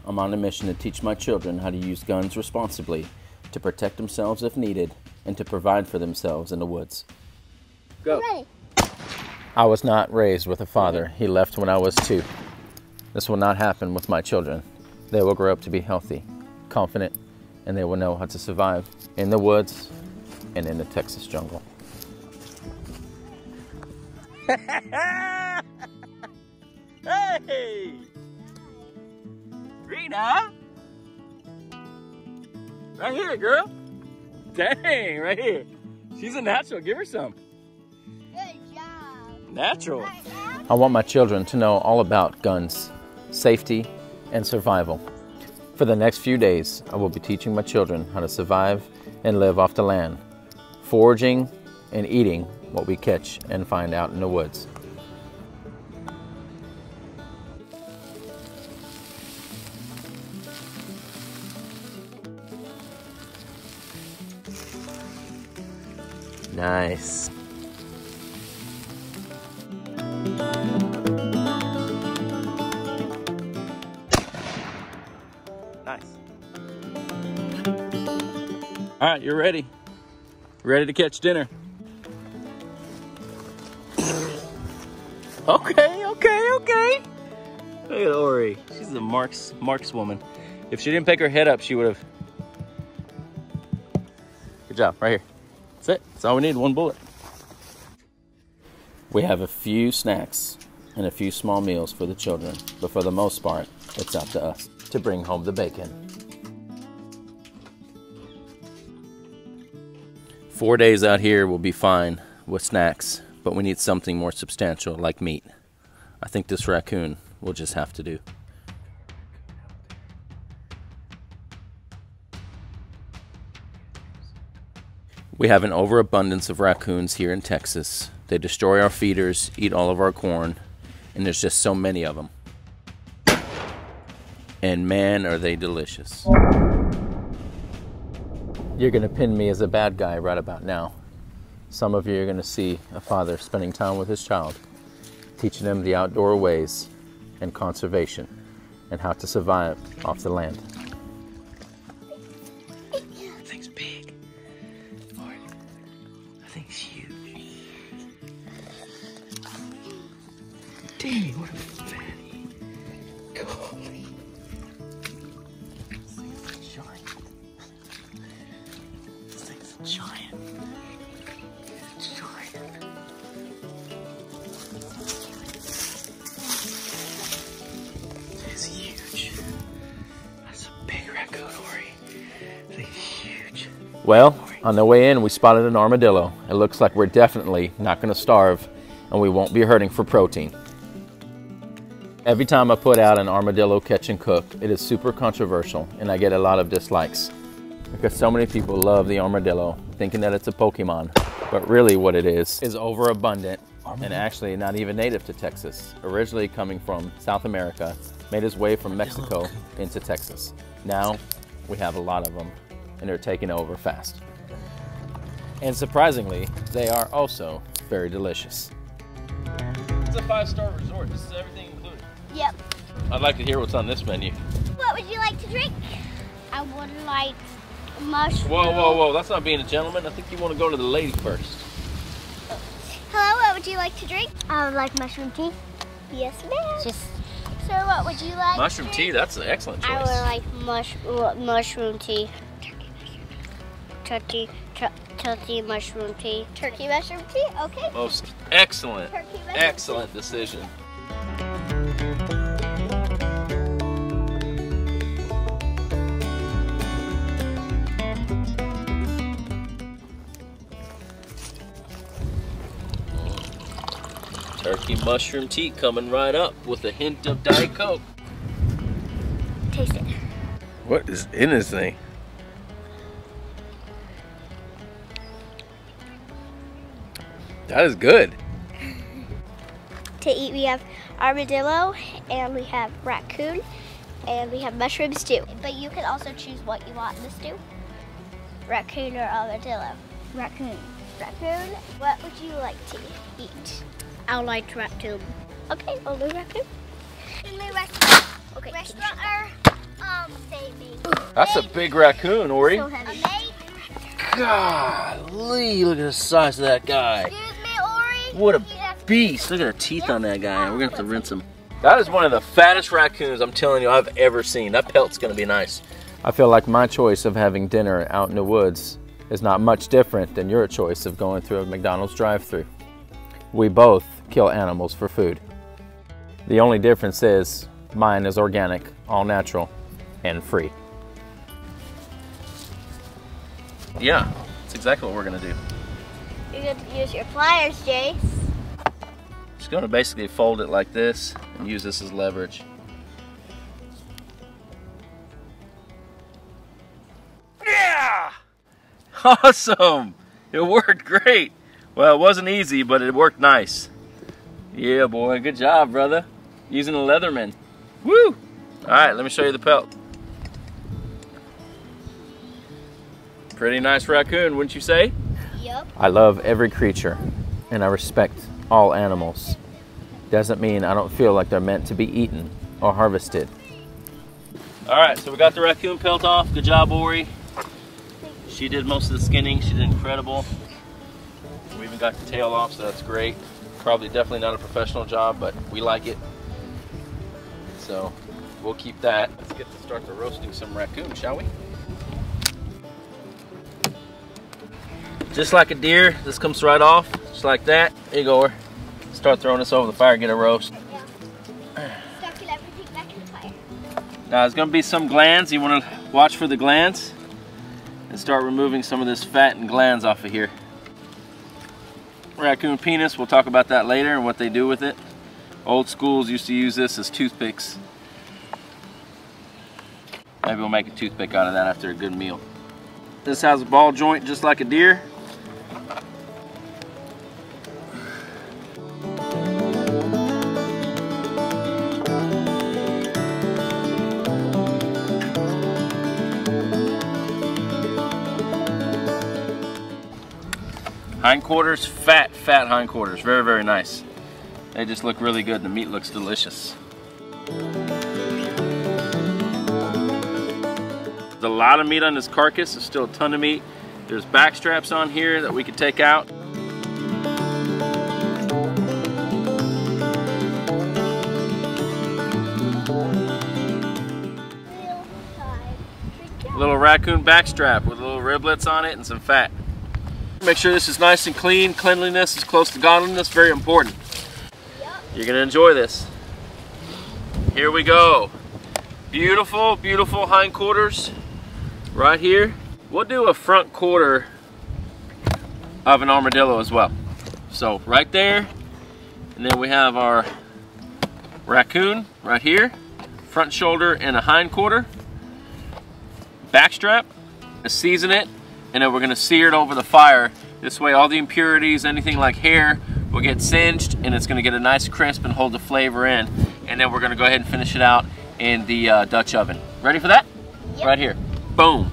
I'm on a mission to teach my children how to use guns responsibly, to protect themselves if needed, and to provide for themselves in the woods. Go. Ready. I was not raised with a father. He left when I was 2. This will not happen with my children. They will grow up to be healthy, confident, and they will know how to survive in the woods and in the Texas jungle. Hey! Rena! Right here, girl. Dang, right here. She's a natural. Give her some. Good job. Natural. I want my children to know all about guns, safety, and survival. For the next few days, I will be teaching my children how to survive and live off the land, foraging and eating what we catch and find out in the woods. Nice. Nice. All right, you're ready. Ready to catch dinner. Okay. Look at Ori. She's a Marks woman. If she didn't pick her head up, she would have. Good job, right here. That's it. That's all we need, 1 bullet. We have a few snacks and a few small meals for the children, but for the most part, it's up to us to bring home the bacon. 4 days out here will be fine with snacks, but we need something more substantial like meat. I think this raccoon will just have to do. We have an overabundance of raccoons here in Texas. They destroy our feeders, eat all of our corn, and there's just so many of them. And man, are they delicious. You're gonna pin me as a bad guy right about now. Some of you are gonna see a father spending time with his child, teaching them the outdoor ways and conservation and how to survive off the land. That thing's big. Lord, that thing's huge. Dang, what a fatty. Golly. This thing's a giant. This thing's a giant. It's huge. That's a big raccoon, Ori. It's huge. Well, on the way in, we spotted an armadillo. It looks like we're definitely not going to starve, and we won't be hurting for protein. Every time I put out an armadillo catch and cook, it is super controversial, and I get a lot of dislikes. Because so many people love the armadillo, thinking that it's a Pokemon. But really what it is overabundant, and actually not even native to Texas. Originally coming from South America, made its way from Mexico into Texas. Now, we have a lot of them, and they're taking over fast. And surprisingly, they are also very delicious. It's a 5-star resort. This is everything included. Yep. I'd like to hear what's on this menu. What would you like to drink? I would like mushroom. Whoa. That's not being a gentleman. I think you want to go to the lady first. Hello, what would you like to drink? I would like mushroom tea. Yes, ma'am. Sir, what would you like? Mushroom tea, that's an excellent choice. I would like mushroom tea. Turkey mushroom tea. Turkey mushroom tea? Okay. Most excellent, Turkey mushroom excellent decision. Turkey mushroom tea coming right up with a hint of Diet Coke. Taste it. What is in this thing? That is good. To eat, we have armadillo, and we have raccoon, and we have mushroom stew. But you can also choose what you want in the stew. Raccoon or armadillo? Raccoon. Raccoon? What would you like to eat? I would like raccoon. Okay, we'll do raccoon. In my restaurant. Okay. Restaurant or Baby. That's a big raccoon, Ori. So heavy. Golly, look at the size of that guy. Excuse me, Ori. What a beast. Look at the teeth on that guy. We're going to have to rinse him. That is one of the fattest raccoons I'm telling you I've ever seen. That pelt's going to be nice. I feel like my choice of having dinner out in the woods is not much different than your choice of going through a McDonald's drive-thru. We both kill animals for food. The only difference is mine is organic, all natural, and free. Yeah, that's exactly what we're gonna do. You're going to use your pliers, Jace. Just gonna basically fold it like this and use this as leverage. Yeah! Awesome! It worked great. Well, it wasn't easy, but it worked nice. Yeah, boy, good job, brother. Using a Leatherman. Woo! All right, let me show you the pelt. Pretty nice raccoon, wouldn't you say? Yep. I love every creature, and I respect all animals. Doesn't mean I don't feel like they're meant to be eaten or harvested. All right, so we got the raccoon pelt off. Good job, Ori. She did most of the skinning. She did incredible. We even got the tail off, so that's great. Probably definitely not a professional job, but we like it. So we'll keep that. Let's get to start the roasting some raccoon, shall we? Just like a deer, this comes right off, just like that. There you go, Ori. Start throwing this over the fire, get a roast. Yeah. Stuffing everything back in the fire. Now there's gonna be some glands. You wanna watch for the glands and start removing some of this fat and glands off of here. Raccoon penis, we'll talk about that later and what they do with it. Old schools used to use this as toothpicks. Maybe we'll make a toothpick out of that after a good meal. This has a ball joint just like a deer. Hindquarters, fat hindquarters. Very, very nice. They just look really good. The meat looks delicious. There's a lot of meat on this carcass. There's still a ton of meat. There's back straps on here that we could take out. A little raccoon back strap with little riblets on it and some fat. Make sure this is nice and clean. Cleanliness is close to godliness, very important. Yep. You're gonna enjoy this. Here we go. Beautiful, beautiful hindquarters right here. We'll do a front quarter of an armadillo as well. So right there, and then we have our raccoon right here, front shoulder and a hind quarter, back strap, season it, and then we're gonna sear it over the fire. This way all the impurities, anything like hair, will get singed and it's gonna get a nice crisp and hold the flavor in. And then we're gonna go ahead and finish it out in the Dutch oven. Ready for that? Yep. Right here. Boom.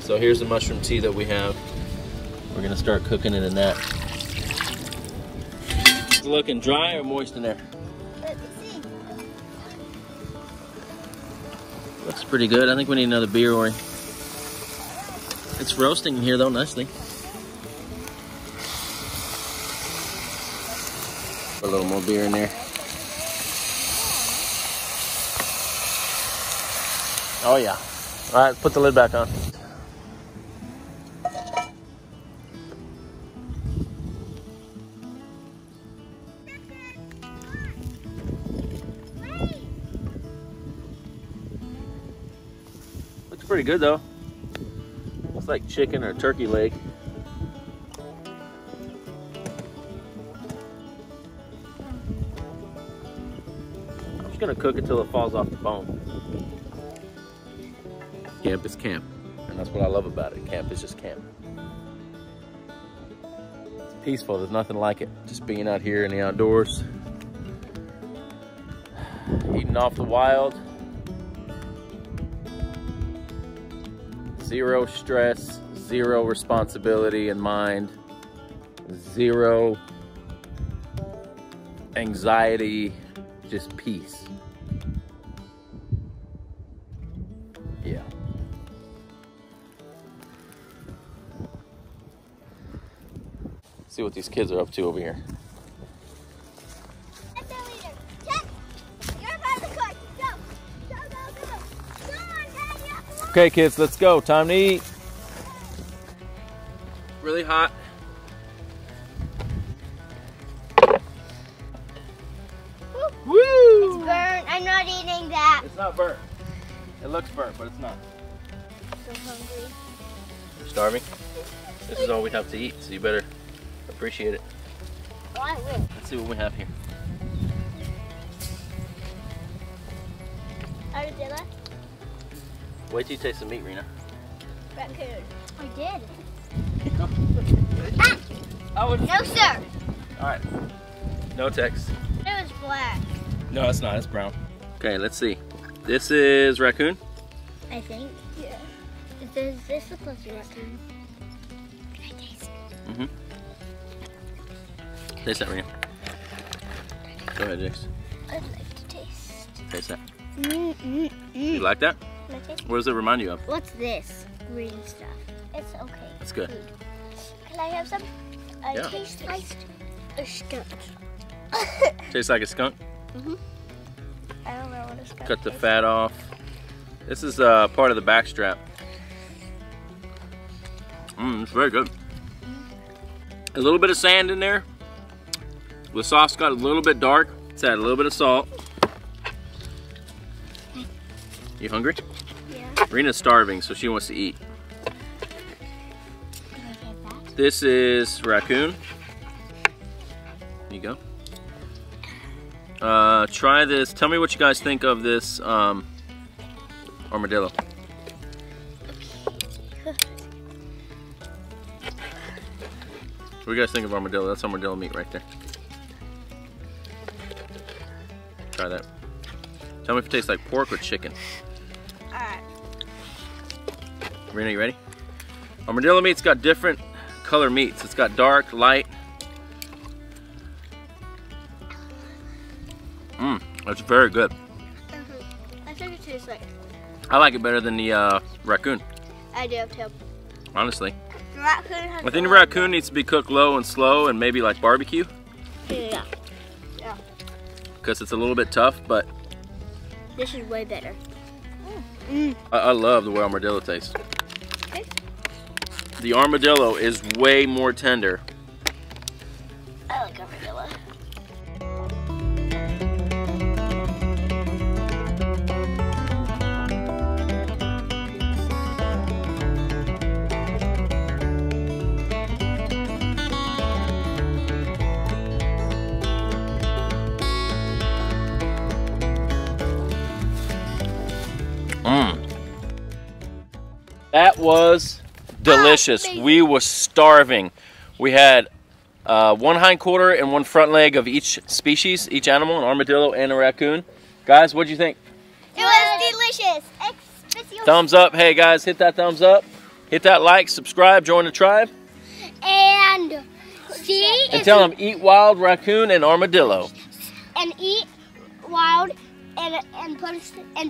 So here's the mushroom tea that we have. We're gonna start cooking it in that. Is it looking dry or moist in there? Let's see. Looks pretty good. I think we need another beer, Ori. It's roasting in here though, nicely. Put a little more beer in there. Oh yeah. All right, put the lid back on. Looks pretty good though. Looks like chicken or turkey leg. I'm just gonna cook it till it falls off the bone. Camp is camp, and that's what I love about it. Camp is just camp. It's peaceful, there's nothing like it. Just being out here in the outdoors, eating off the wild. Zero stress, zero responsibility in mind, zero anxiety, just peace. Yeah. See what these kids are up to over here. Okay, kids, let's go. Time to eat. Really hot. Woo! It's burnt. I'm not eating that. It's not burnt. It looks burnt, but it's not. I'm so hungry. You're starving? This is all we have to eat, so you better appreciate it. Oh, I will. Let's see what we have here. Armadillo? Wait till you taste the meat, Rena. Raccoon. I did. No, sir. All right. No text. It was black. No, it's not. It's brown. Okay, let's see. This is raccoon. I think. Yeah. Does this look like a raccoon? Can I taste it? Mm-hmm. Taste that, Rena. Go ahead, Jace. I'd like to taste. Taste that. Mm. You like that? Can I taste? What does it remind you of? What's this green stuff? It's okay. It's good. Food. Can I have some? Yeah. Tastes like a skunk. Tastes like a skunk. Mm-hmm. I don't know what a skunk Cut the tastes fat off. This is part of the back strap. It's very good. A little bit of sand in there. The sauce got a little bit dark. Let's add a little bit of salt. You hungry? Yeah. Rena's starving, so she wants to eat. Can I get that? This is raccoon. There you go. Try this. Tell me what you guys think of this armadillo. What do you guys think of armadillo? That's armadillo meat right there. Try that. Tell me if it tastes like pork or chicken. Alright. Rena, you ready? Armadillo meat's got different color meats. It's got dark, light. That's very good. I think it tastes like. I like it better than the raccoon, I do too. honestly. The raccoon has. I think the raccoon needs to be cooked low and slow and maybe like barbecue. Yeah. Yeah. Because it's a little bit tough, but This is way better. I love the way armadillo tastes. Okay. The armadillo is way more tender. I like armadillo. That was delicious. Amazing. We were starving. We had one hindquarter and one front leg of each species, each animal, an armadillo and a raccoon. Guys, what'd you think? It was delicious. Thumbs up. Hey guys, hit that thumbs up. Hit that like, subscribe, join the tribe. And see And tell them eat wild, raccoon, and armadillo. and eat wild and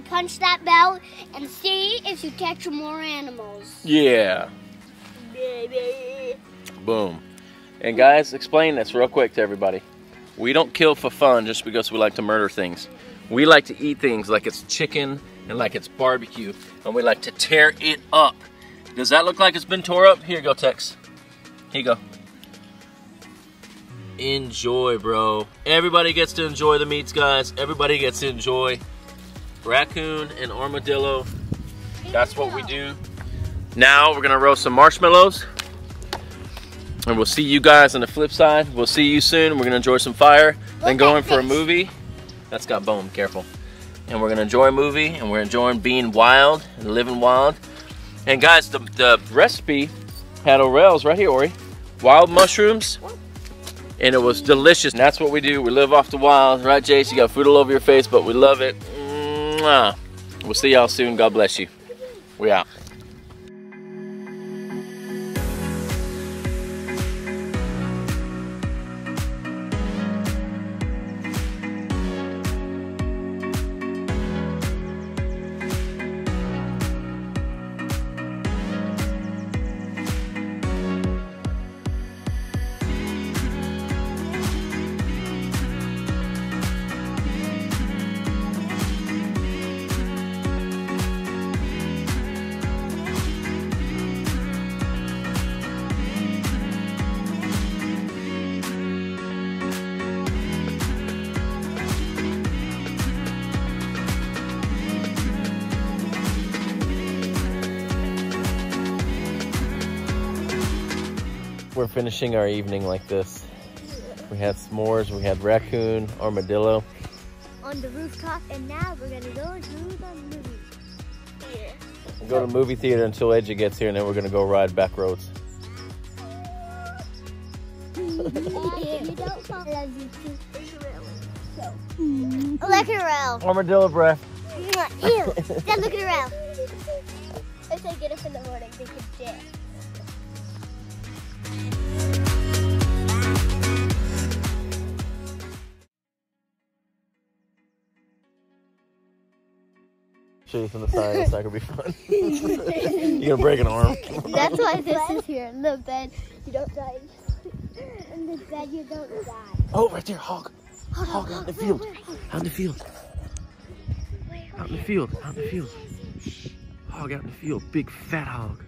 punch that bell and see if you catch more animals. Yeah. Baby. Boom. And guys, explain this real quick to everybody. We don't kill for fun just because we like to murder things. We like to eat things like it's chicken and like it's barbecue, and we like to tear it up. Does that look like it's been tore up? Here you go, Tex. Here you go. Enjoy, bro. Everybody gets to enjoy the meats, guys. Everybody gets to enjoy raccoon and armadillo. That's what we do. Now we're gonna roast some marshmallows. And we'll see you guys on the flip side. We'll see you soon. We're gonna enjoy some fire. Then go in for a movie. That's got bone, careful. And we're gonna enjoy a movie, and we're enjoying being wild and living wild. And guys, the recipe had Orel's right here, Ori. Wild mushrooms, and it was delicious. And that's what we do. We live off the wild, right, Jace? You got food all over your face, but we love it. Mwah. We'll see y'all soon. God bless you. We out. We're finishing our evening like this. We had s'mores, we had raccoon, armadillo. On the rooftop, and now we're gonna go to the movie theater. We'll go to the movie theater until AJ gets here, and then we're gonna go ride back roads. You don't fall. Look around. Armadillo breath. Ew. Then look around. If they get up in the morning, they could dance. Chase on the side, it's not gonna be fun. You're gonna break an arm. That's why this is here. In the bed, you don't die. In the bed, you don't die. Oh, right there, hog. Hog out in the field. Out in the field. Out in the field. Out in the field. Hog out in the field. Big fat hog.